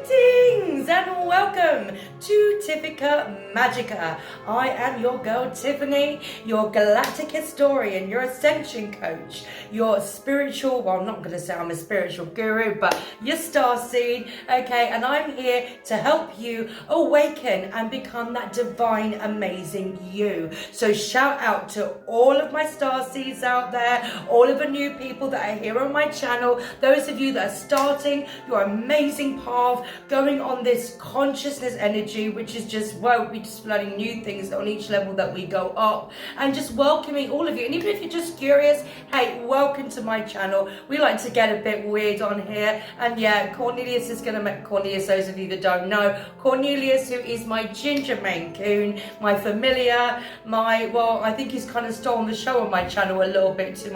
Greetings and welcome to tiffikamagicka. I am your girl Tiffany, your galactic historian, your ascension coach, your spiritual, well, I'm not going to say I'm a spiritual guru, but your star seed, okay? And I'm here to help you awaken and become that divine, amazing you. So shout out to all of my star seeds out there, all of the new people that are here on my channel, those of you that are starting your amazing path, going on this consciousness energy, which is just, well, we're just learning new things on each level that we go up, and just welcoming all of you. And even if you're just curious, hey, welcome to my channel. We like to get a bit weird on here. And yeah, Cornelius is gonna make, Cornelius, those of you that don't know, Cornelius, who is my ginger Maine Coon, my familiar, my, well, I think he's kind of stolen the show on my channel a little bit, to be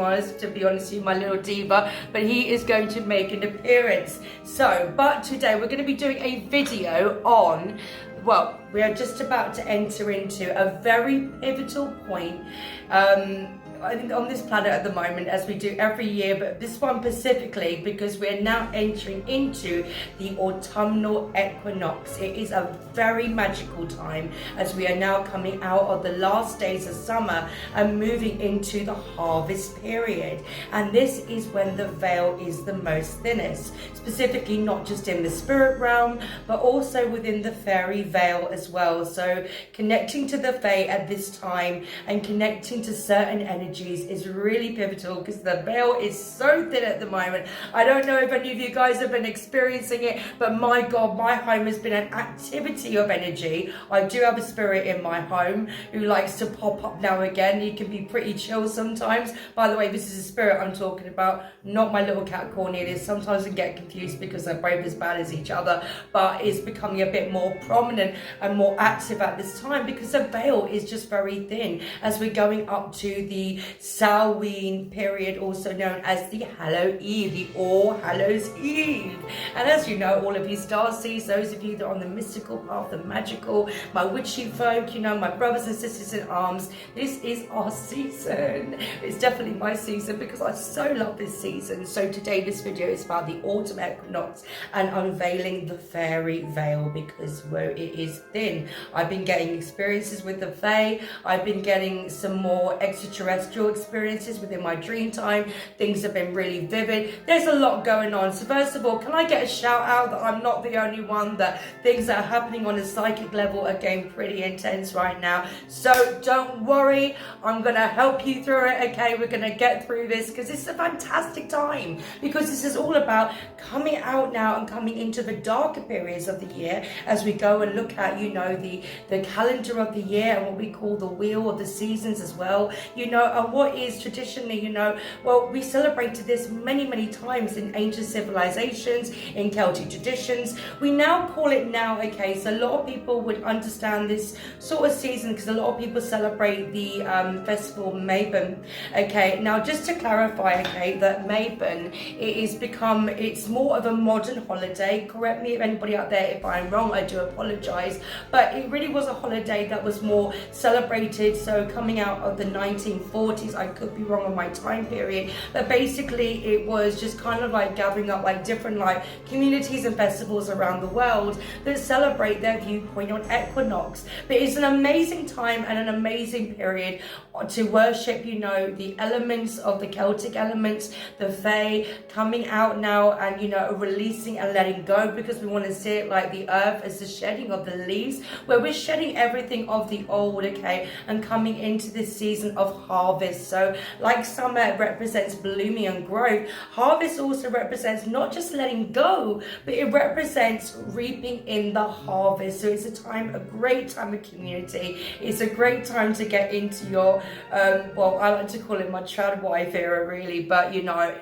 honest with you, my little diva, but he is going to make an appearance. So, but today we're going to be doing a video on, well, we are just about to enter into a very pivotal point on this planet at the moment, as we do every year, but this one specifically because we're now entering into the autumnal equinox. It is a very magical time as we are now coming out of the last days of summer and moving into the harvest period. And this is when the veil is the most thinnest, specifically not just in the spirit realm, but also within the fairy veil as well. So connecting to the Fae at this time and connecting to certain energies is really pivotal because the veil is so thin at the moment. I don't know if any of you guys have been experiencing it, but my God, my home has been an activity of energy. I do have a spirit in my home who likes to pop up now and again. He can be pretty chill sometimes. By the way, this is a spirit I'm talking about, not my little cat Cornelius. Sometimes I get confused because they're both as bad as each other, but it's becoming a bit more prominent and more active at this time because the veil is just very thin as we're going up to the Samhain period, also known as the Hallow Eve, the All Hallows Eve. And as you know, all of you star seeds, those of you that are on the mystical path, the magical, my witchy folk, you know, my brothers and sisters in arms, this is our season. It's definitely my season because I so love this season. So today this video is about the autumn equinox and unveiling the fairy veil because, well, it is thin. I've been getting experiences with the Fae. I've been getting some more extraterrestrial experiences within my dream time. Things have been really vivid. There's a lot going on. So first of all, can I get a shout out that I'm not the only one, that things that are happening on a psychic level are getting pretty intense right now. So don't worry, I'm gonna help you through it, okay? We're gonna get through this because it's a fantastic time, because this is all about coming out now and coming into the darker periods of the year as we go and look at, you know, the calendar of the year and what we call the wheel of the seasons as well, you know, and what is traditionally, you know, well, we celebrated this many times in ancient civilizations, in Celtic traditions. We now call it now, okay, so a lot of people would understand this sort of season because a lot of people celebrate the festival Mabon, okay. Now just to clarify, okay, that Mabon, it's more of a modern holiday. Correct me if anybody out there if I'm wrong, I do apologize, but it really was a holiday that was more celebrated, so coming out of the 1940s, I could be wrong on my time period, but basically it was just kind of like gathering up like different like communities and festivals around the world that celebrate their viewpoint on equinox. But it's an amazing time and an amazing period to worship, you know, the elements of the Celtic elements, the Fae coming out now and, you know, releasing and letting go, because we want to see it like the earth as the shedding of the leaves, where we're shedding everything of the old, okay, and coming into this season of harvest. So like summer represents blooming and growth, harvest also represents not just letting go, but it represents reaping in the harvest. So it's a great time of community. It's a great time to get into your well, I like to call it my trad wife era really, but you know,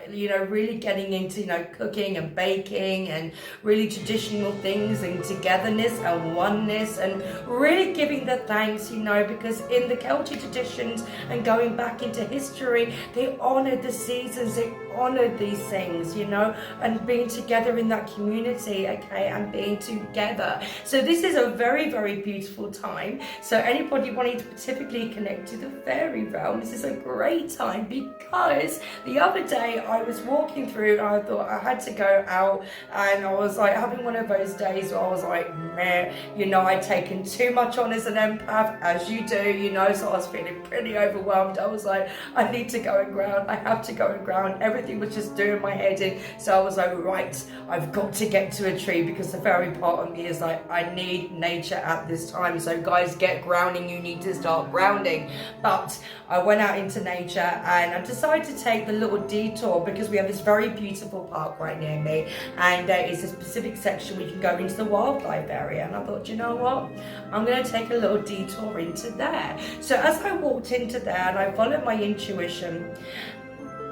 really getting into, you know, cooking and baking and really traditional things and togetherness and oneness and really giving the thanks, you know, because in the Celtic traditions and going back into history, they honored the seasons, they honored these things, you know, and being together in that community, okay, and being together. So this is a very, very beautiful time. So anybody wanting to typically connect to the fairy realm, this is a great time, because the other day I was walking through and I thought I had to go out, and I was like having one of those days where I was like, meh, you know, I'd taken too much on as an empath, as you do, you know, so I was feeling pretty overwhelmed. I was like, I need to go and ground, I have to go and ground. Everything was just doing my head in. So I was like, right, I've got to get to a tree, because the fairy part of me is like, I need nature at this time. So guys, get grounding, you need to start grounding. But I went out into nature and I decided to take the little detour, because we have this very beautiful park right near me, and there is a specific section we can go into the wildlife area, and I thought, you know what, I'm going to take a little detour into there. So as I walked into there and I followed my intuition,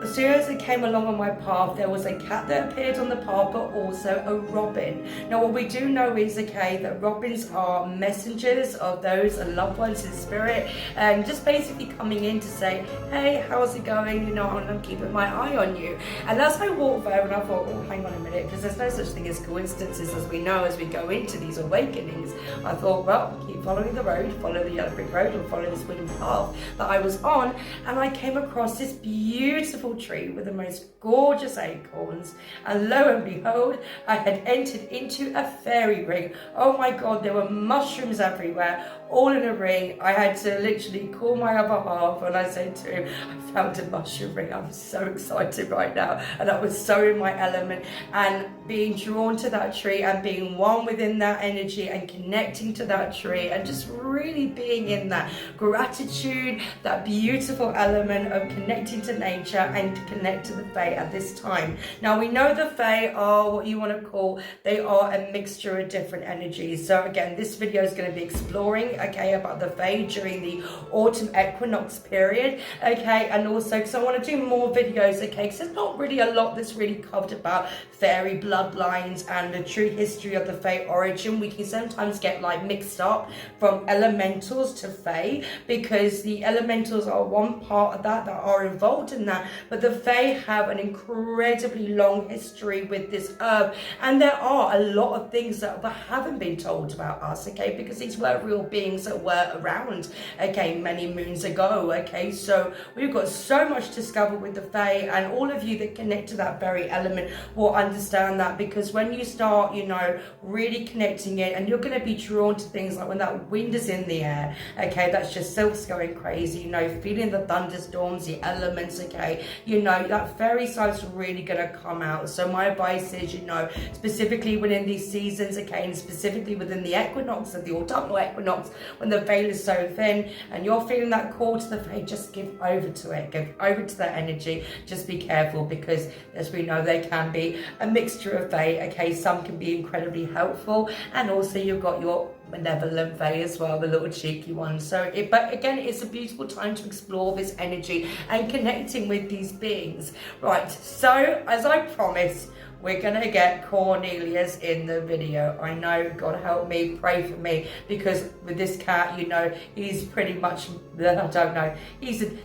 as soon as it came along on my path, there was a cat that appeared on the path, but also a robin. Now, what we do know is, okay, that robins are messengers of those loved ones in spirit, and just basically coming in to say, hey, how's it going? You know, I'm keeping my eye on you. And as I walked there, and I thought, oh, hang on a minute, because there's no such thing as coincidences, as we know, as we go into these awakenings. I thought, well, keep following the road, follow the yellow brick road, and follow this wooden path that I was on, and I came across this beautiful tree with the most gorgeous acorns, and lo and behold, I had entered into a fairy ring. Oh my god, there were mushrooms everywhere, all in a ring. I had to literally call my other half, and I said to him, I found a mushroom ring. I'm so excited right now, and I was so in my element, and being drawn to that tree and being one within that energy and connecting to that tree, and just really being in that gratitude, that beautiful element of connecting to nature and to connect to the Fae at this time. Now, we know the Fae are what you want to call, they are a mixture of different energies. So again, this video is going to be exploring, okay, about the Fae during the autumn equinox period, okay, and also because I want to do more videos, okay, because there's not really a lot that's really covered about fairy bloodlines and the true history of the Fae origin. We can sometimes get like mixed up from elementals to Fae, because the elementals are one part of that are involved in that, but the Fae have an incredibly long history with this herb, and there are a lot of things that haven't been told about us, okay, because these were real beings that were around, okay, many moons ago, okay, so we've got so much to discover with the Fae, and all of you that connect to that very element will understand that, because when you start, you know, really connecting it, and you're going to be drawn to things like when that wind is in the air, okay, that's just self's going crazy, you know, feeling the thunderstorms, the elements, okay, you know, that fairy side's really going to come out. So my advice is, you know, specifically within these seasons, okay, and specifically within the equinox of the autumnal equinox, when the veil is so thin and you're feeling that call to the Fae, just give over to it, give over to that energy. Just be careful, because as we know, they can be a mixture of Fae, okay, some can be incredibly helpful, and also you've got your benevolent Fae as well, the little cheeky ones. So but again, it's a beautiful time to explore this energy and connecting with these beings. Right, so as I promised, we're gonna get Cornelius in the video. I know, God help me, pray for me, because with this cat, you know, he's pretty much, I don't know,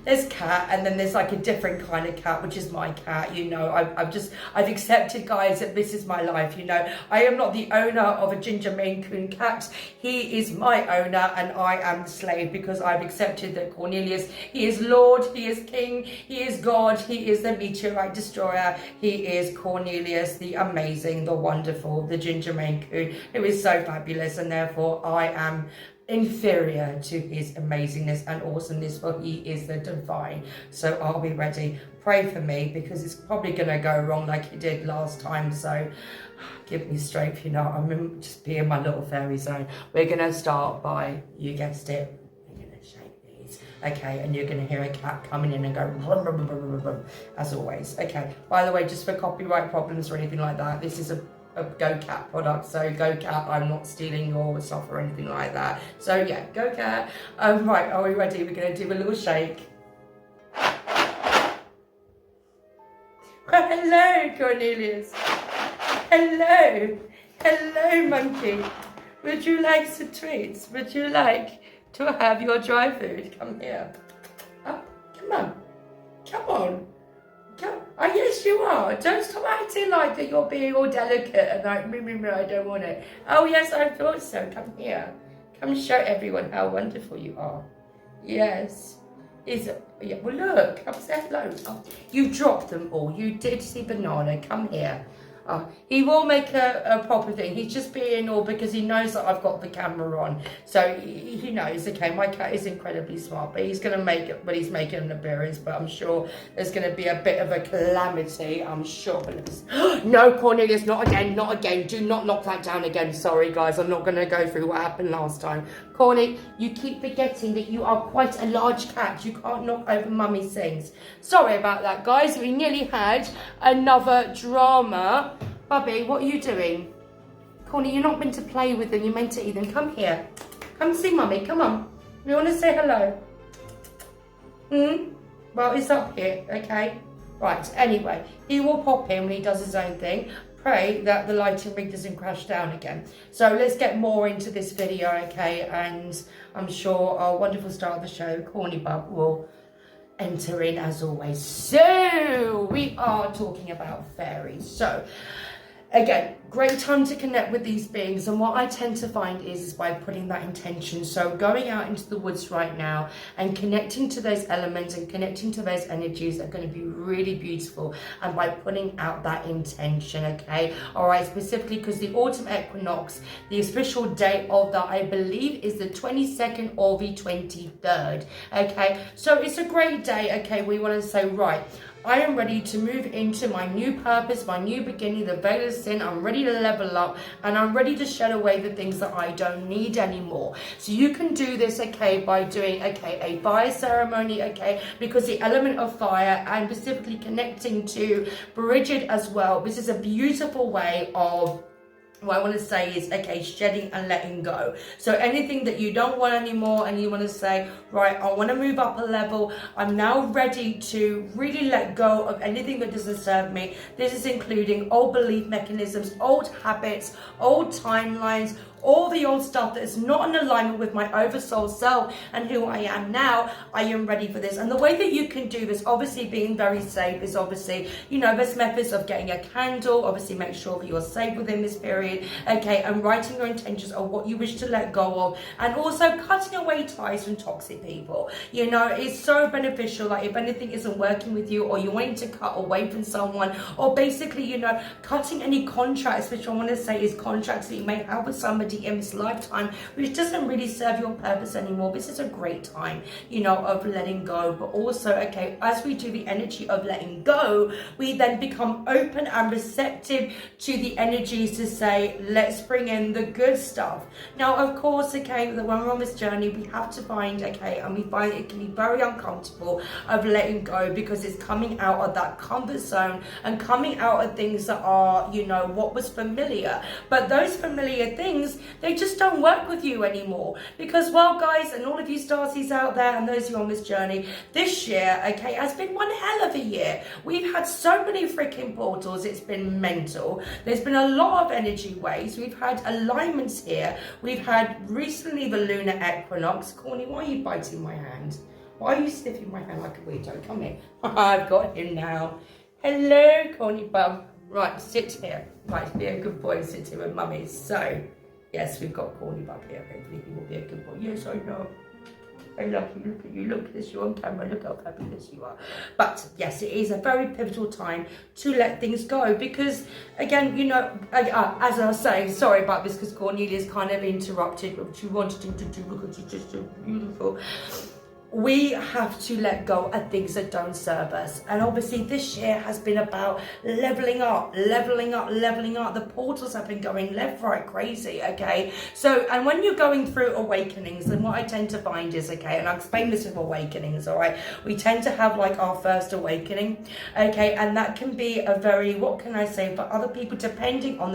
there's cat, and then there's like a different kind of cat, which is my cat, you know. I've accepted, guys, that this is my life, you know. I am not the owner of a ginger Maine Coon cat. He is my owner, and I am the slave, because I've accepted that Cornelius, he is Lord, he is King, he is God, he is the meteorite destroyer, he is Cornelius, the amazing, the wonderful, the ginger Maine Coon, who is so fabulous, and therefore I am inferior to his amazingness and awesomeness, for he is the divine. So are we ready? Pray for me, because it's probably going to go wrong like it did last time, so give me strength, you know. I'm just being my little fairy zone. We're going to start by, you guessed it, we're going to shake these, okay, and you're going to hear a cat coming in and go rum, rum, rum, rum, rum, as always, okay. By the way, just for copyright problems or anything like that, this is a Go Cat product, so Go Cat, I'm not stealing your stuff or anything like that. So yeah, Go Cat. Right, are we ready? We're going to do a little shake. Well, hello, Cornelius. Hello. Hello, monkey. Would you like some treats? Would you like to have your dry food? Come here. Oh, come on. Oh, yes, you are. Don't stop acting like that you're being all delicate and like, I don't want it. Oh, yes, I thought so. Come here. Come show everyone how wonderful you are. Yes. Yeah, well, look. Come say hello. Oh, you dropped them all. You did see Banana. Come here. He will make a proper thing. He's just being all because he knows that I've got the camera on. So he knows, okay, my cat is incredibly smart, but he's going to make it, but he's making an appearance, but I'm sure there's going to be a bit of a calamity, I'm sure. No, Cornelius, not again, not again. Do not knock that down again. Sorry, guys, I'm not going to go through what happened last time. Corny, you keep forgetting that you are quite a large cat. You can't knock over mummy's things. Sorry about that, guys. We nearly had another drama. Bubby, what are you doing? Corny, you're not meant to play with them. You're meant to eat them. Come here. Come see mummy. Come on. You want to say hello? Well, it's up here, okay? Right, anyway. He will pop in when he does his own thing. Pray that the lighting rig doesn't crash down again. So let's get more into this video, okay? And I'm sure our wonderful star of the show, Corny Bub, will enter in as always. So we are talking about fairies. So again, great time to connect with these beings, and what I tend to find is by putting that intention. So going out into the woods right now and connecting to those elements and connecting to those energies are going to be really beautiful, and by putting out that intention, okay? All right, specifically because the autumn equinox, the official date of that, I believe, is the 22nd or the 23rd, okay? So it's a great day, okay? We want to say, right, I am ready to move into my new purpose, my new beginning, the veil of sin. I'm ready to level up, and I'm ready to shed away the things that I don't need anymore. So you can do this, okay, by doing, okay, a fire ceremony, okay, because the element of fire, and specifically connecting to Bridget as well. This is a beautiful way of, what I want to say is, okay, shedding and letting go. So anything that you don't want anymore and you want to say, right, I want to move up a level. I'm now ready to really let go of anything that doesn't serve me. This is including old belief mechanisms, old habits, old timelines, all the old stuff that is not in alignment with my oversoul self and who I am now. I am ready for this. And the way that you can do this, obviously being very safe, is obviously, you know, there's methods of getting a candle. Obviously make sure that you're safe within this period, okay, and writing your intentions of what you wish to let go of, and also cutting away ties from toxic people. You know, it's so beneficial. Like if anything isn't working with you, or you're wanting to cut away from someone, or basically, you know, cutting any contracts, which I want to say is contracts that you may have with somebody in this lifetime which doesn't really serve your purpose anymore. This is a great time, you know, of letting go. But also, okay, as we do the energy of letting go, we then become open and receptive to the energies to say, let's bring in the good stuff. Now, of course, okay, when we're on this journey, we have to find, okay, and we find it can be very uncomfortable of letting go, because it's coming out of that comfort zone and coming out of things that are, you know, what was familiar. But those familiar things, they just don't work with you anymore. Because, well, guys, and all of you starsies out there and those who are on this journey, this year, okay, has been one hell of a year. We've had so many freaking portals. It's been mental. There's been a lot of energy waves. We've had alignments here. We've had recently the lunar equinox. Corny, why are you biting my hand? Why are you sniffing my hand like a weirdo? Come here. I've got him now. Hello, Corny Bum. Right, sit here. Right, be a good boy and sit here with mummy. So, yes, we've got Corny Bub here. Hopefully he will be a good boy. Yes, I know. I love you. Look at you. Look at this. You're on camera. Look how fabulous you are. But yes, it is a very pivotal time to let things go, because, again, you know, as I was saying, sorry about this, because Cornelius kind of interrupted what she wanted him to do, because he's just so beautiful. We have to let go of things that don't serve us. And obviously this year has been about leveling up, leveling up, leveling up. The portals have been going left, right, crazy, okay? So, and when you're going through awakenings, then what I tend to find is, okay, and I'll explain this with awakenings, all right? We tend to have like our first awakening, okay? And that can be a very, what can I say, for other people, depending on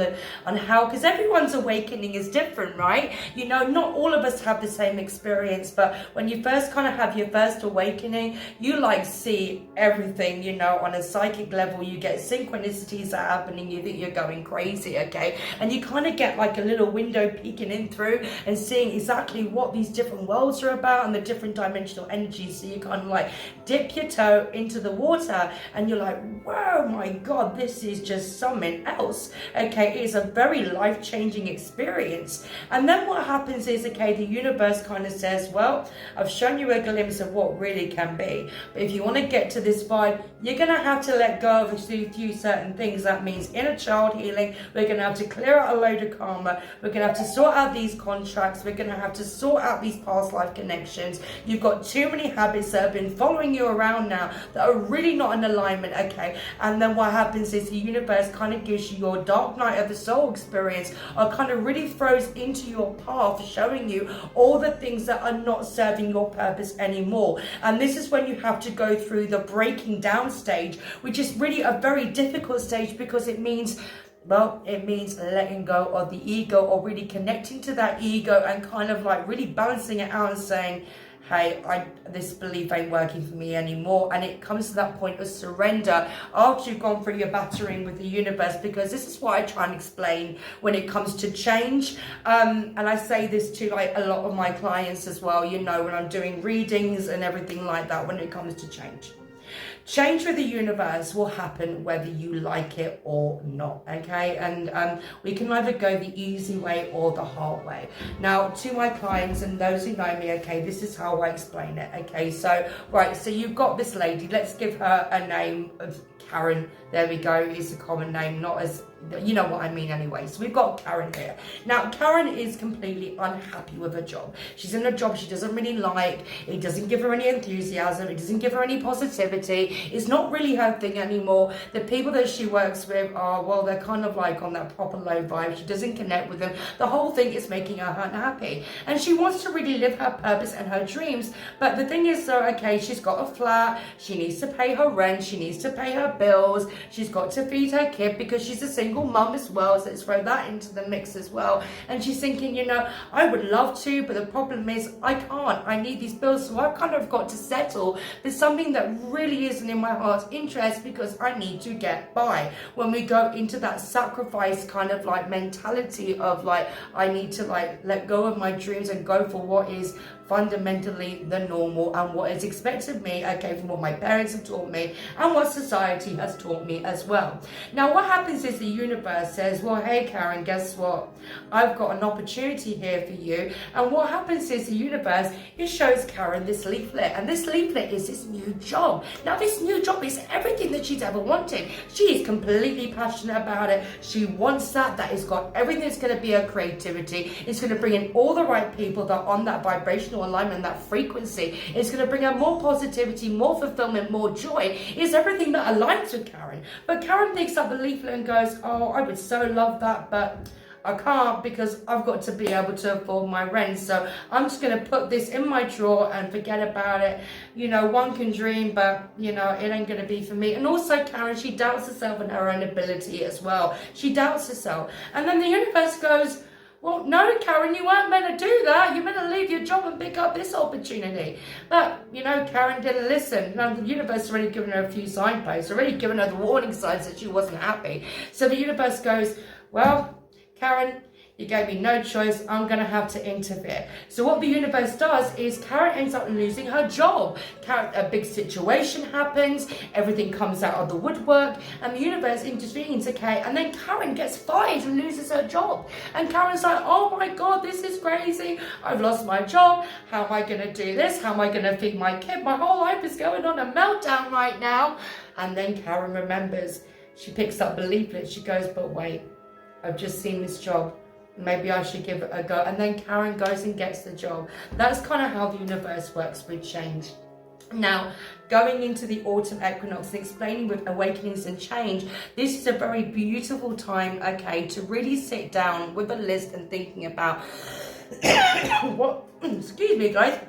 how, because everyone's awakening is different, right? You know, not all of us have the same experience, but when you first kind of have have your first awakening, you like see everything, you know, on a psychic level. You get synchronicities that are happening, you think you're going crazy, okay? And you kind of get like a little window peeking in through and seeing exactly what these different worlds are about and the different dimensional energies. So you kind of like dip your toe into the water and you're like, whoa, my God, this is just something else, okay? It's a very life-changing experience. And then what happens is, okay, the universe kind of says, well, I've shown you a glimpse of what really can be, but if you want to get to this vibe, you're going to have to let go of a few certain things. That means inner child healing. We're going to have to clear out a load of karma. We're going to have to sort out these contracts. We're going to have to sort out these past life connections. You've got too many habits that have been following you around now that are really not in alignment, okay? And then what happens is the universe kind of gives you your dark night of the soul experience, or kind of really throws into your path, showing you all the things that are not serving your purpose anymore. And this is when you have to go through the breaking down stage, which is really a very difficult stage, because it means, well, it means letting go of the ego, or really connecting to that ego and kind of like really balancing it out and saying, hey, this belief ain't working for me anymore. And it comes to that point of surrender after you've gone through your battering with the universe, because this is what I try and explain when it comes to change. And I say this to like a lot of my clients as well, you know, when I'm doing readings and everything like that, when it comes to change. Change with the universe will happen whether you like it or not, okay? And we can either go the easy way or the hard way. Now, to my clients and those who know me, okay, this is how I explain it, okay? So, right, so you've got this lady. Let's give her a name of Karen. There we go. It's a common name, not as, you know what I mean anyway. So we've got Karen here. Now, Karen is completely unhappy with her job. She's in a job she doesn't really like. It doesn't give her any enthusiasm. It doesn't give her any positivity. It's not really her thing anymore. The people that she works with are, well, they're kind of like on that proper low vibe. She doesn't connect with them. The whole thing is making her unhappy. And she wants to really live her purpose and her dreams. But the thing is, so, okay, she's got a flat. She needs to pay her rent. She needs to pay her bills. She's got to feed her kid because she's a single mum as well. So let's throw that into the mix as well. And she's thinking, you know, I would love to, but the problem is I can't. I need these bills. So I've kind of got to settle for something that really isn't in my heart's interest, because I need to get by. When we go into that sacrifice kind of like mentality of like, I need to like let go of my dreams and go for what is fundamentally the normal and what is expected of me, okay, from what my parents have taught me and what society has taught me as well. Now, what happens is the universe says, well, hey, Karen, guess what? I've got an opportunity here for you. And what happens is the universe, it shows Karen this leaflet, and this leaflet is this new job. Now, this new job is everything that she's ever wanted. She is completely passionate about it. She wants that. That has got everything that's going to be her creativity. It's going to bring in all the right people that are on that vibrational alignment, that frequency. It's going to bring her more positivity, more fulfillment, more joy. It's everything that aligns with Karen. But Karen picks up the leaflet and goes, oh, I would so love that, but I can't, because I've got to be able to afford my rent. So I'm just going to put this in my drawer and forget about it. You know, one can dream, but, you know, it ain't going to be for me. And also, Karen, she doubts herself and her own ability as well. She doubts herself. And then the universe goes, well, no, Karen, you weren't meant to do that. You're meant to leave your job and pick up this opportunity. But, you know, Karen didn't listen. Now, the universe has already given her a few signposts, already given her the warning signs that she wasn't happy. So the universe goes, well, Karen, you gave me no choice. I'm going to have to interfere. So what the universe does is Karen ends up losing her job. A big situation happens. Everything comes out of the woodwork. And the universe intervenes, okay? And then Karen gets fired and loses her job. And Karen's like, oh my God, this is crazy. I've lost my job. How am I going to do this? How am I going to feed my kid? My whole life is going on a meltdown right now. And then Karen remembers. She picks up the leaflet. She goes, but wait, I've just seen this job. Maybe I should give it a go. And then Karen goes and gets the job. That's kind of how the universe works with change. Now, going into the autumn equinox and explaining with awakenings and change, this is a very beautiful time, okay, to really sit down with a list and thinking about what, excuse me, guys,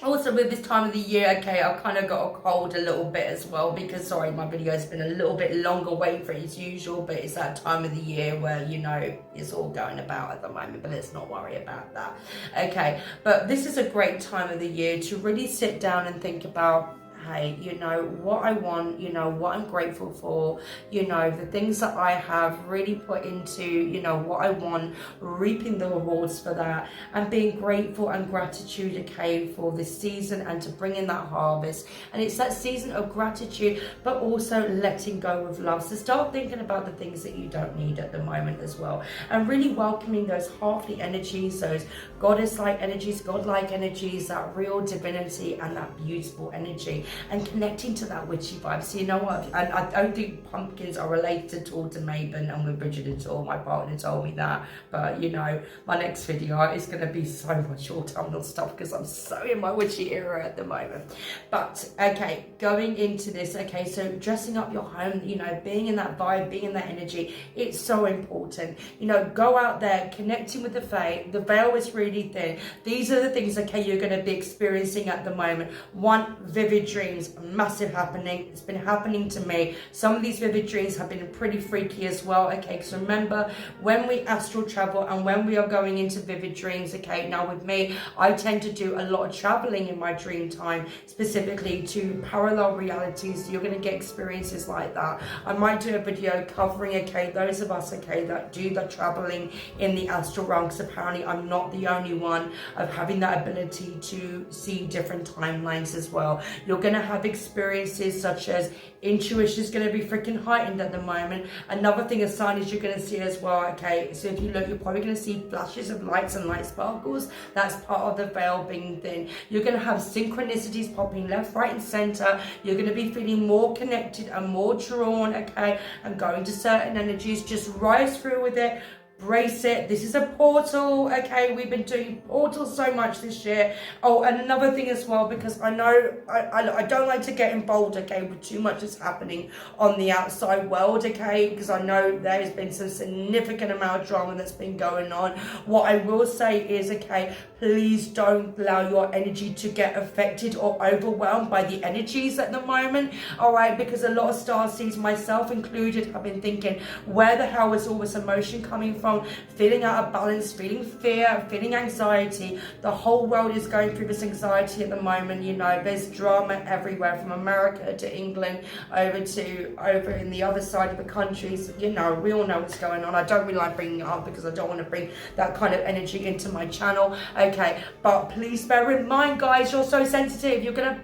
Also with this time of the year, okay, I've kind of got a cold a little bit as well because, sorry, my video's been a little bit longer waiting for its usual, but it's that time of the year where, you know, it's all going about at the moment, but let's not worry about that. Okay, but this is a great time of the year to really sit down and think about, hey, you know, what I want, you know, what I'm grateful for, you know, the things that I have really put into, you know, what I want, reaping the rewards for that, and being grateful and gratitude, okay, for this season and to bring in that harvest. And it's that season of gratitude, but also letting go of love. So start thinking about the things that you don't need at the moment as well, and really welcoming those heartly energies, those goddess-like energies, godlike energies, that real divinity and that beautiful energy, and connecting to that witchy vibe. So you know what, and I don't think pumpkins are related at all to Mabon and with Bridget at all. My partner told me that, but you know, my next video is going to be so much autumnal stuff because I'm so in my witchy era at the moment. But okay, going into this, okay, so dressing up your home, you know, being in that vibe, being in that energy, it's so important. You know, go out there, connecting with the Fae. The veil is really thin. These are the things, okay, you're going to be experiencing at the moment. One, vivid dreams, massive happening. It's been happening to me. Some of these vivid dreams have been pretty freaky as well, okay, because remember, when we astral travel and when we are going into vivid dreams, okay, now with me, I tend to do a lot of traveling in my dream time, specifically to parallel realities. You're going to get experiences like that. I might do a video covering, okay, those of us, okay, that do the traveling in the astral realm, because apparently I'm not the only one of having that ability to see different timelines as well. You're going to have experiences such as intuition is going to be freaking heightened at the moment. Another thing, a sign is you're going to see as well, okay, so if you look, you're probably going to see flashes of lights and light sparkles. That's part of the veil being thin. You're going to have synchronicities popping left, right and center. You're going to be feeling more connected and more drawn, okay, and going to certain energies. Just rise through with it. Brace it. This is a portal, okay? We've been doing portals so much this year. Oh, and another thing as well, because I know I don't like to get involved, okay, with too much that's happening on the outside world, okay, because I know there's been some significant amount of drama that's been going on. What I will say is, okay, please don't allow your energy to get affected or overwhelmed by the energies at the moment, all right? Because a lot of starseeds, myself included, have been thinking, where the hell is all this emotion coming from? Feeling out of balance, feeling fear, feeling anxiety. The whole world is going through this anxiety at the moment. You know, there's drama everywhere, from America to England over in the other side of the countries. You know, we all know what's going on. I don't really like bringing it up because I don't want to bring that kind of energy into my channel, okay, but please bear in mind, guys, you're so sensitive. You're gonna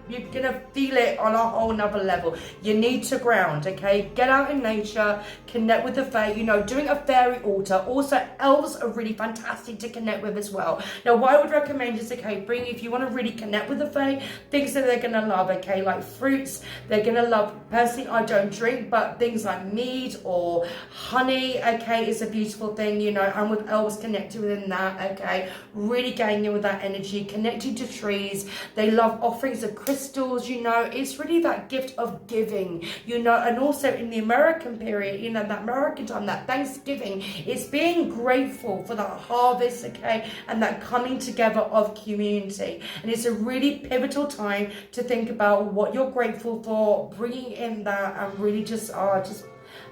feel it on a whole nother level. You need to ground, okay? Get out in nature, connect with the Fae. You know, doing a fairy altar. Also, elves are really fantastic to connect with as well. Now, what I would recommend is, okay, if you want to really connect with the Fae, things that they're going to love, okay, like fruits, they're going to love, personally, I don't drink, but things like mead or honey, okay, is a beautiful thing, you know, and with elves connected within that, okay, really getting in with that energy, connecting to trees. They love offerings of crystals, you know, it's really that gift of giving, you know, and also in the American period, you know, that American time, that Thanksgiving, it's being grateful for that harvest, okay, and that coming together of community. And it's a really pivotal time to think about what you're grateful for, bringing in that, and really just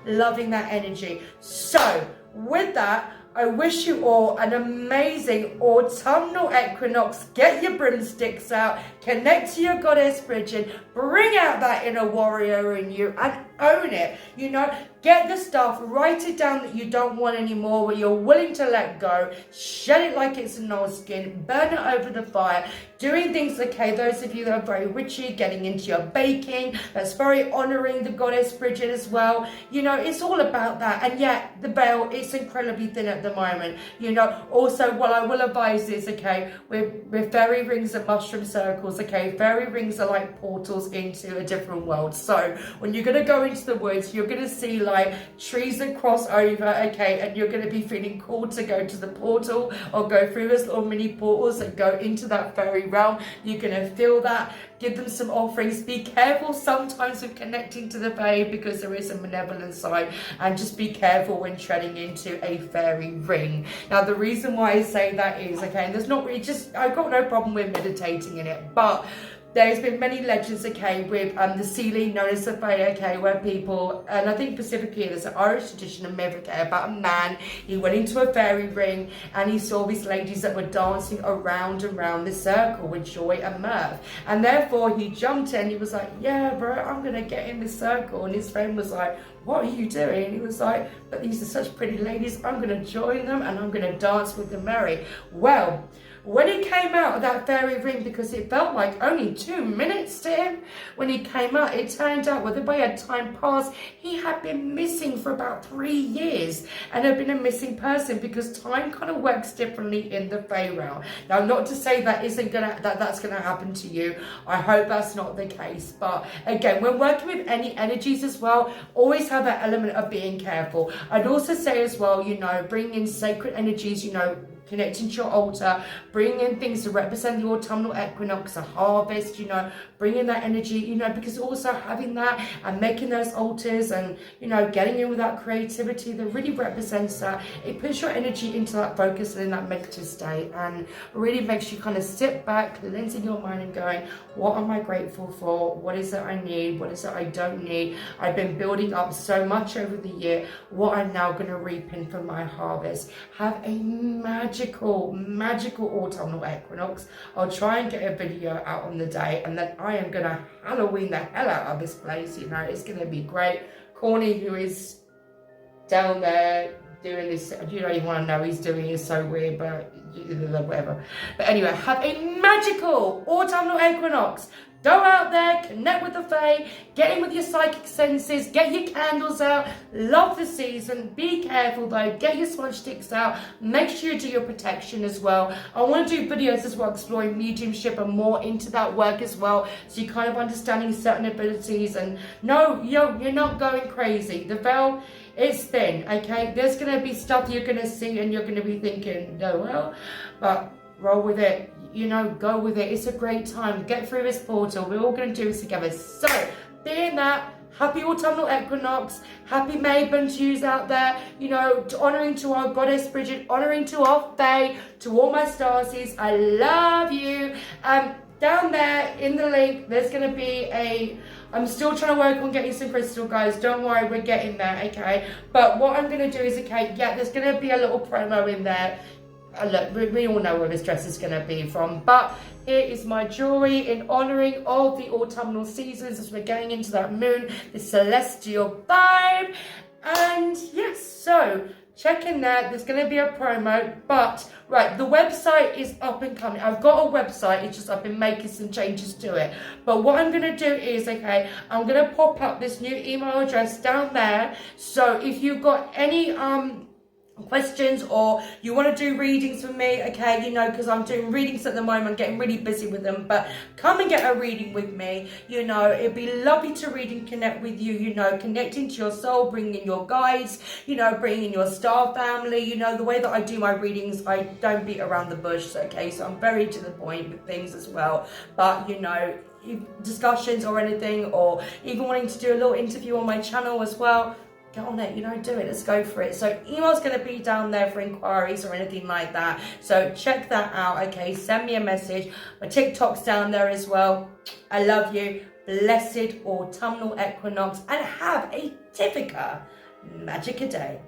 loving that energy. So with that, I wish you all an amazing autumnal equinox. Get your broomsticks out, connect to your goddess Bridget, bring out that inner warrior in you and own it. You know, get the stuff, write it down that you don't want anymore, where you're willing to let go, shed it like it's an old skin, burn it over the fire, doing things, okay, those of you that are very witchy, getting into your baking, that's very honoring the goddess Bridget as well. You know, it's all about that. And yet the veil, it's incredibly thin at the moment. You know, also what I will advise is, okay, with fairy rings and mushroom circles, okay, fairy rings are like portals into a different world. So when you're going to go into the woods, you're going to see like trees that cross over, okay, and you're going to be feeling called to go to the portal or go through those little mini portals and go into that fairy realm. You're going to feel that. Give them some offerings. Be careful sometimes with connecting to the Fae because there is a malevolent side, and just be careful when treading into a fairy ring. Now, the reason why I say that is, okay, and there's not really I've got no problem with meditating in it, but there's been many legends, okay, with the ceiling known as the Fay, okay, where people, and I think specifically there's an Irish tradition and myth, okay, about a man. He went into a fairy ring and he saw these ladies that were dancing around and round the circle with joy and mirth. And therefore he jumped in, he was like, yeah, bro, I'm going to get in this circle. And his friend was like, what are you doing? And he was like, but these are such pretty ladies. I'm going to join them and I'm going to dance with them merry. Well, when he came out of that fairy ring, because it felt like only 2 minutes to him, when he came out, it turned out, well, the way had time passed, he had been missing for about 3 years and had been a missing person, because time kind of works differently in the Fay realm. Now, not to say that's gonna happen to you. I hope that's not the case. But again, when working with any energies as well, always have that element of being careful. I'd also say as well, you know, bring in sacred energies, you know, connecting to your altar, bring in things to represent the autumnal equinox, a harvest, you know, bring in that energy, you know, because also having that and making those altars and, you know, getting in with that creativity that really represents that, it puts your energy into that focus and in that meditative state, and really makes you kind of sit back, cleansing your mind and going, what am I grateful for? What is it I need? What is it I don't need? I've been building up so much over the year, what I'm now going to reap in for my harvest. Have a magical autumnal equinox. I'll try and get a video out on the day, and then I am gonna Halloween the hell out of this place. You know, it's gonna be great. Corny, who is down there doing this, you don't even want to know he's doing it, so weird, but whatever. But anyway, have a magical autumnal equinox. Go out there, connect with the Fae, get in with your psychic senses, get your candles out, love the season. Be careful though, get your smudge sticks out, make sure you do your protection as well. I want to do videos as well exploring mediumship and more into that work as well, so you're kind of understanding certain abilities. And no, you're not going crazy. The veil is thin, okay? There's going to be stuff you're going to see and you're going to be thinking, no, well, but roll with it. You know, go with it. It's a great time. Get through this portal. We're all going to do this together. So, being that, happy autumnal equinox, happy Mabon to you out there, you know, honouring to our goddess Bridget, honouring to our Fae, to all my starsies. I love you. Down there in the link, there's going to be I'm still trying to work on getting some crystal, guys. Don't worry, we're getting there, okay? But what I'm going to do is, okay, yeah, there's going to be a little promo in there. Look, we all know where this dress is going to be from, but here is my jewelry in honouring of the autumnal seasons as we're getting into that moon, the celestial vibe. And yes, so check in there. There's going to be a promo, but right, the website is up and coming. I've got a website, it's just I've been making some changes to it. But what I'm going to do is, okay, I'm going to pop up this new email address down there. So if you've got any questions or you want to do readings with me, okay, you know, because I'm doing readings at the moment, I'm getting really busy with them, but come and get a reading with me. You know, it'd be lovely to read and connect with you, you know, connecting to your soul, bringing in your guides, you know, bringing in your star family. You know, the way that I do my readings, I don't beat around the bush, okay, so I'm very to the point with things as well. But you know, discussions or anything, or even wanting to do a little interview on my channel as well, get on it, you know, do it, let's go for it. So email's going to be down there for inquiries or anything like that, so check that out, okay? Send me a message. My TikTok's down there as well. I love you. Blessed autumnal equinox, and have a tiffikamagicka day.